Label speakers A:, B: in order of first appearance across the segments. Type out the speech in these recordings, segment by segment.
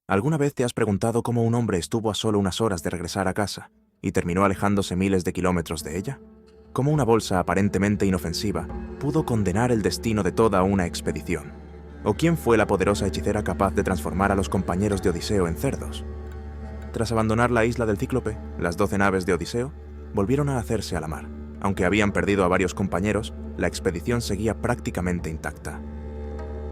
A: ¿Alguna vez te has preguntado cómo un hombre estuvo a solo unas horas de regresar a casa y terminó alejándose miles de kilómetros de ella? ¿Cómo una bolsa aparentemente inofensiva pudo condenar el destino de toda una expedición? ¿O quién fue la poderosa hechicera capaz de transformar a los compañeros de Odiseo en cerdos? Tras abandonar la isla del Cíclope, las 12 naves de Odiseo volvieron a hacerse a la mar. Aunque habían perdido a varios compañeros, la expedición seguía prácticamente intacta.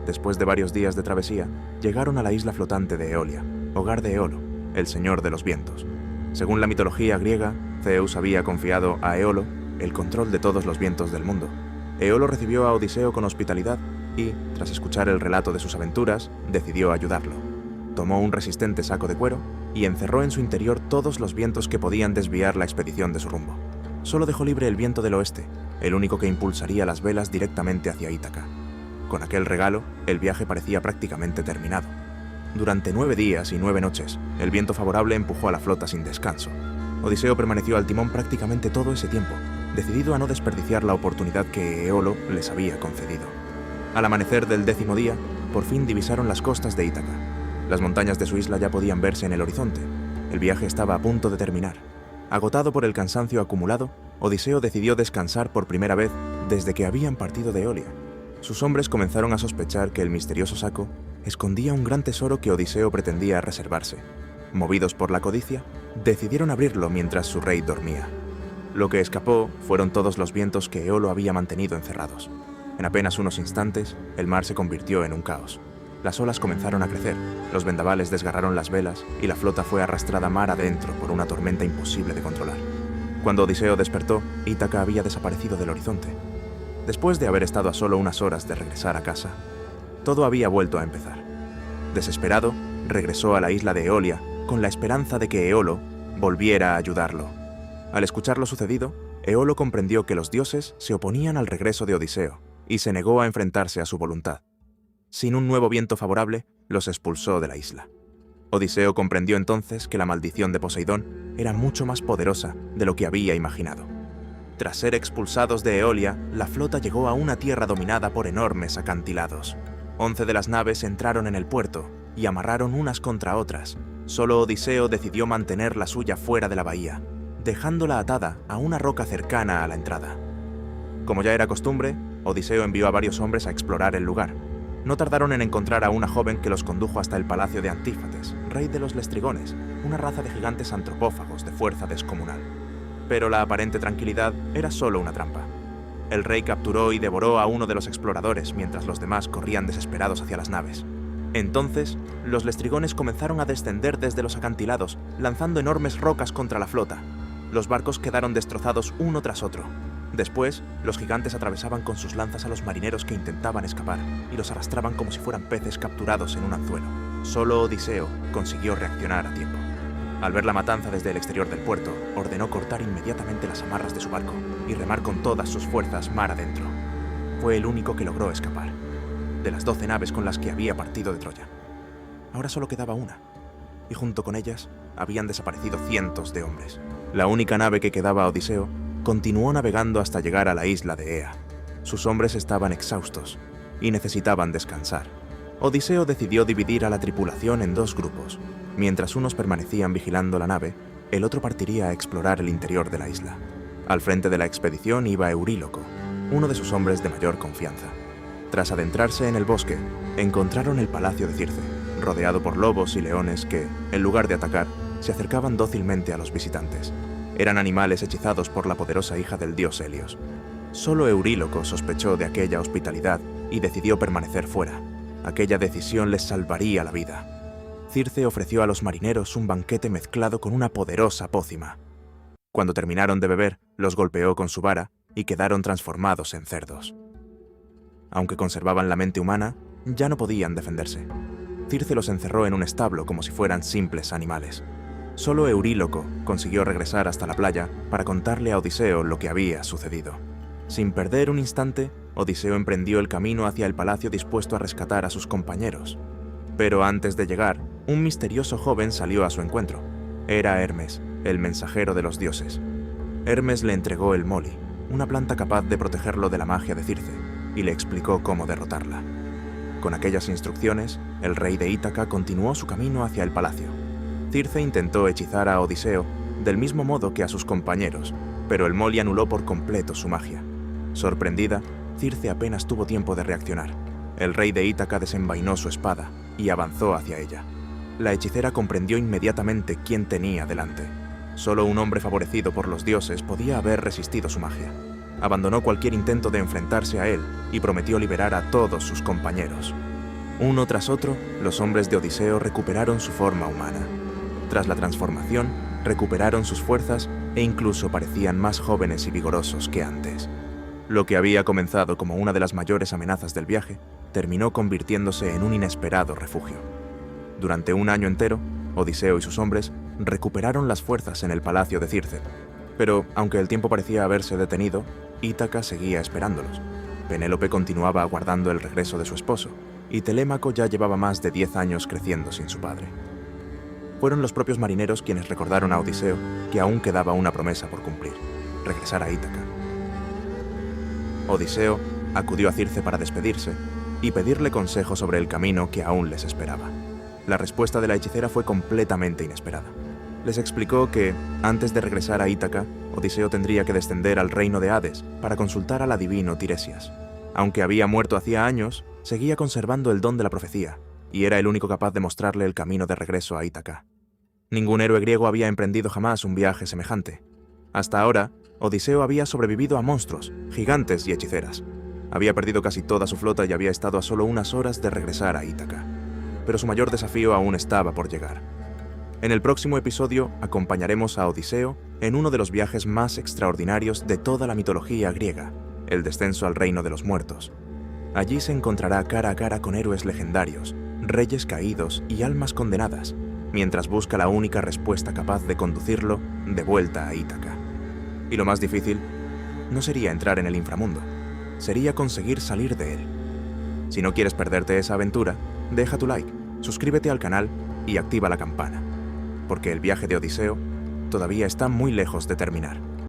A: Después de varios días de travesía, llegaron a la isla flotante de Eolia, hogar de Eolo, el señor de los vientos. Según la mitología griega, Zeus había confiado a Eolo el control de todos los vientos del mundo. Eolo recibió a Odiseo con hospitalidad y, tras escuchar el relato de sus aventuras, decidió ayudarlo. Tomó un resistente saco de cuero y encerró en su interior todos los vientos que podían desviar la expedición de su rumbo. Solo dejó libre el viento del oeste, el único que impulsaría las velas directamente hacia Ítaca. Con aquel regalo, el viaje parecía prácticamente terminado. Durante 9 días y 9 noches, el viento favorable empujó a la flota sin descanso. Odiseo permaneció al timón prácticamente todo ese tiempo, decidido a no desperdiciar la oportunidad que Eolo les había concedido. Al amanecer del 10º día, por fin divisaron las costas de Ítaca. Las montañas de su isla ya podían verse en el horizonte. El viaje estaba a punto de terminar. Agotado por el cansancio acumulado, Odiseo decidió descansar por primera vez desde que habían partido de Eolia. Sus hombres comenzaron a sospechar que el misterioso saco escondía un gran tesoro que Odiseo pretendía reservarse. Movidos por la codicia, decidieron abrirlo mientras su rey dormía. Lo que escapó fueron todos los vientos que Eolo había mantenido encerrados. En apenas unos instantes, el mar se convirtió en un caos. Las olas comenzaron a crecer, los vendavales desgarraron las velas y la flota fue arrastrada mar adentro por una tormenta imposible de controlar. Cuando Odiseo despertó, Ítaca había desaparecido del horizonte. Después de haber estado a solo unas horas de regresar a casa, todo había vuelto a empezar. Desesperado, regresó a la isla de Eolia con la esperanza de que Eolo volviera a ayudarlo. Al escuchar lo sucedido, Eolo comprendió que los dioses se oponían al regreso de Odiseo y se negó a enfrentarse a su voluntad. Sin un nuevo viento favorable, los expulsó de la isla. Odiseo comprendió entonces que la maldición de Poseidón era mucho más poderosa de lo que había imaginado. Tras ser expulsados de Eolia, la flota llegó a una tierra dominada por enormes acantilados. 11 de las naves entraron en el puerto y amarraron unas contra otras. Solo Odiseo decidió mantener la suya fuera de la bahía, dejándola atada a una roca cercana a la entrada. Como ya era costumbre, Odiseo envió a varios hombres a explorar el lugar. No tardaron en encontrar a una joven que los condujo hasta el palacio de Antífates, rey de los Lestrigones, una raza de gigantes antropófagos de fuerza descomunal. Pero la aparente tranquilidad era solo una trampa. El rey capturó y devoró a uno de los exploradores mientras los demás corrían desesperados hacia las naves. Entonces, los Lestrigones comenzaron a descender desde los acantilados, lanzando enormes rocas contra la flota. Los barcos quedaron destrozados uno tras otro. Después, los gigantes atravesaban con sus lanzas a los marineros que intentaban escapar y los arrastraban como si fueran peces capturados en un anzuelo. Solo Odiseo consiguió reaccionar a tiempo. Al ver la matanza desde el exterior del puerto, ordenó cortar inmediatamente las amarras de su barco y remar con todas sus fuerzas mar adentro. Fue el único que logró escapar, de las 12 naves con las que había partido de Troya. Ahora solo quedaba una, y junto con ellas habían desaparecido cientos de hombres. La única nave que quedaba a Odiseo continuó navegando hasta llegar a la isla de Ea. Sus hombres estaban exhaustos y necesitaban descansar. Odiseo decidió dividir a la tripulación en 2 grupos. Mientras unos permanecían vigilando la nave, el otro partiría a explorar el interior de la isla. Al frente de la expedición iba Euríloco, uno de sus hombres de mayor confianza. Tras adentrarse en el bosque, encontraron el palacio de Circe, rodeado por lobos y leones que, en lugar de atacar, se acercaban dócilmente a los visitantes. Eran animales hechizados por la poderosa hija del dios Helios. Solo Euríloco sospechó de aquella hospitalidad y decidió permanecer fuera. Aquella decisión les salvaría la vida. Circe ofreció a los marineros un banquete mezclado con una poderosa pócima. Cuando terminaron de beber, los golpeó con su vara y quedaron transformados en cerdos. Aunque conservaban la mente humana, ya no podían defenderse. Circe los encerró en un establo como si fueran simples animales. Solo Euríloco consiguió regresar hasta la playa para contarle a Odiseo lo que había sucedido. Sin perder un instante, Odiseo emprendió el camino hacia el palacio dispuesto a rescatar a sus compañeros. Pero antes de llegar, un misterioso joven salió a su encuentro. Era Hermes, el mensajero de los dioses. Hermes le entregó el Moli, una planta capaz de protegerlo de la magia de Circe, y le explicó cómo derrotarla. Con aquellas instrucciones, el rey de Ítaca continuó su camino hacia el palacio. Circe intentó hechizar a Odiseo del mismo modo que a sus compañeros, pero el Moli anuló por completo su magia. Sorprendida, Circe apenas tuvo tiempo de reaccionar. El rey de Ítaca desenvainó su espada y avanzó hacia ella. La hechicera comprendió inmediatamente quién tenía delante. Solo un hombre favorecido por los dioses podía haber resistido su magia. Abandonó cualquier intento de enfrentarse a él y prometió liberar a todos sus compañeros. Uno tras otro, los hombres de Odiseo recuperaron su forma humana. Tras la transformación, recuperaron sus fuerzas e incluso parecían más jóvenes y vigorosos que antes. Lo que había comenzado como una de las mayores amenazas del viaje, terminó convirtiéndose en un inesperado refugio. Durante un año entero, Odiseo y sus hombres recuperaron las fuerzas en el palacio de Circe. Pero, aunque el tiempo parecía haberse detenido, Ítaca seguía esperándolos. Penélope continuaba aguardando el regreso de su esposo, y Telémaco ya llevaba más de 10 años creciendo sin su padre. Fueron los propios marineros quienes recordaron a Odiseo que aún quedaba una promesa por cumplir: regresar a Ítaca. Odiseo acudió a Circe para despedirse y pedirle consejo sobre el camino que aún les esperaba. La respuesta de la hechicera fue completamente inesperada. Les explicó que, antes de regresar a Ítaca, Odiseo tendría que descender al reino de Hades para consultar al adivino Tiresias. Aunque había muerto hacía años, seguía conservando el don de la profecía, y era el único capaz de mostrarle el camino de regreso a Ítaca. Ningún héroe griego había emprendido jamás un viaje semejante. Hasta ahora, Odiseo había sobrevivido a monstruos, gigantes y hechiceras. Había perdido casi toda su flota y había estado a solo unas horas de regresar a Ítaca. Pero su mayor desafío aún estaba por llegar. En el próximo episodio acompañaremos a Odiseo en uno de los viajes más extraordinarios de toda la mitología griega, el descenso al reino de los muertos. Allí se encontrará cara a cara con héroes legendarios, reyes caídos y almas condenadas, mientras busca la única respuesta capaz de conducirlo de vuelta a Ítaca. Y lo más difícil no sería entrar en el inframundo, sería conseguir salir de él. Si no quieres perderte esa aventura, deja tu like, suscríbete al canal y activa la campana, porque el viaje de Odiseo todavía está muy lejos de terminar.